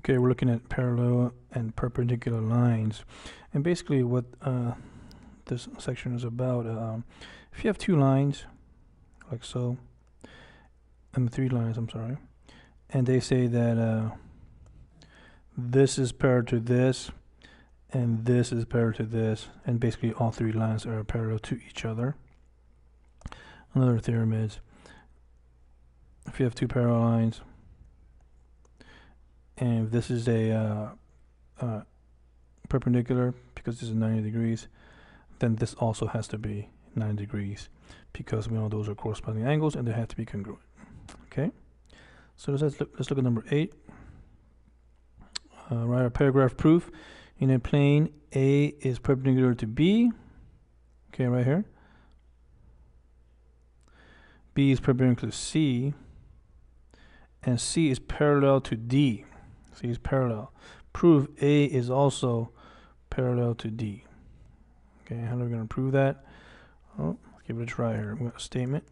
Okay, we're looking at parallel and perpendicular lines, and basically what this section is about. If you have two lines, like so, three lines, I'm sorry, and they say that this is parallel to this, and this is parallel to this, and basically all three lines are parallel to each other. Another theorem is, if you have two parallel lines, and if this is a perpendicular, because this is 90 degrees, then this also has to be 90 degrees, because we know those are corresponding angles and they have to be congruent. Okay, so let's look at number 8. Write a paragraph proof. In a plane, A is perpendicular to B. Okay, right here. B is perpendicular to C, and C is parallel to D. C is parallel. Prove A is also parallel to D. Okay, how are we going to prove that? Oh, let's give it a try here. We got a statement.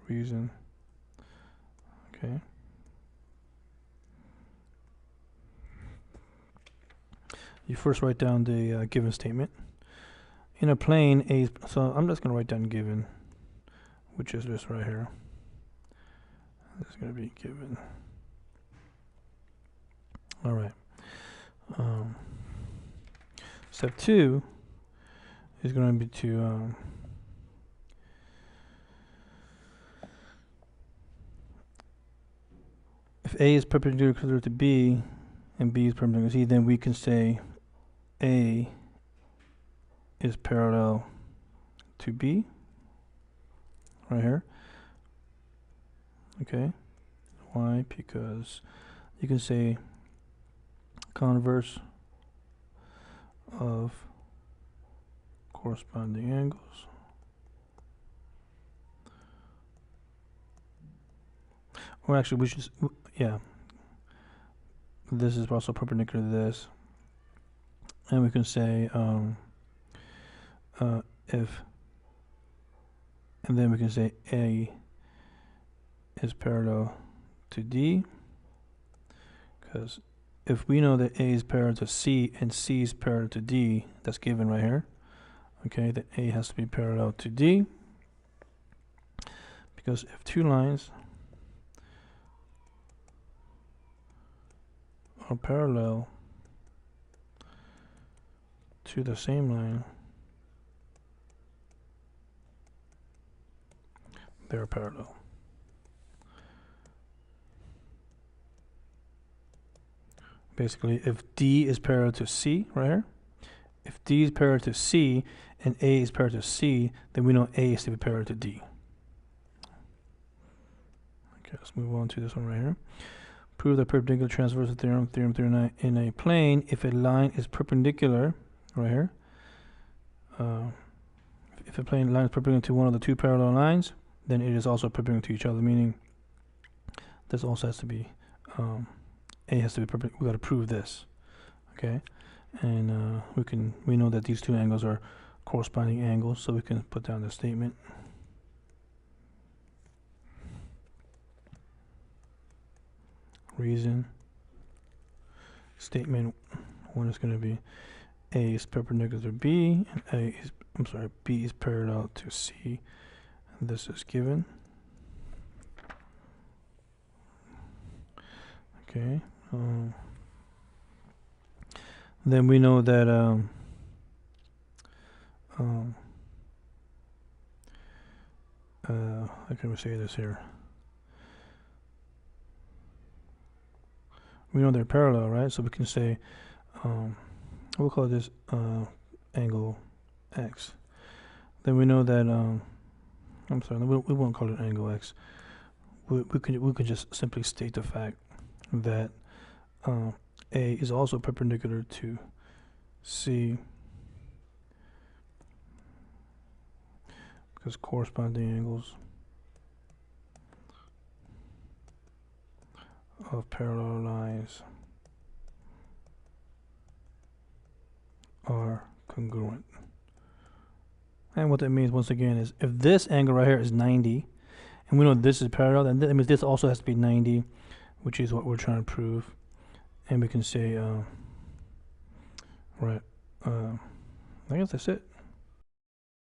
Reason. Okay. You first write down the given statement. In a plane, A. So I'm just going to write down given, which is this right here. This is going to be given. All right. Step 2 is going to be to if A is perpendicular to B and B is perpendicular to C, then we can say A is parallel to B right here. Okay, why? Because you can say converse of corresponding angles. Or actually, we should, yeah, this is also perpendicular to this, and we can say if, and then we can say A is parallel to D, because if we know that A is parallel to C and C is parallel to D, that's given right here. Okay, that A has to be parallel to D, because if two lines are parallel to the same line, they're parallel. Basically, if D is parallel to C right here, if D is parallel to C and A is parallel to C, then we know A is to be parallel to D. Okay, let's move on to this one right here. Prove the perpendicular transversal theorem, theorem 39. In a plane, if a line is perpendicular, right here, if a plane line is perpendicular to one of the two parallel lines, then it is also perpendicular to each other, meaning this also has to be, A has to be perpendicular. We got to prove this, okay? And we know that these two angles are corresponding angles, so we can put down the statement. Reason. Statement 1 is going to be A is perpendicular to B, and B is parallel to C. And this is given. Okay. Then we know that how can we say this here? We know they're parallel, right? So we can say we'll call this angle X. Then we know that I'm sorry, we won't call it angle X. We could just simply state the fact that A is also perpendicular to C, because corresponding angles of parallel lines are congruent. And what that means, once again, is if this angle right here is 90 And we know this is parallel, and that means this also has to be 90, which is what we're trying to prove. And we can say, right, I guess that's it.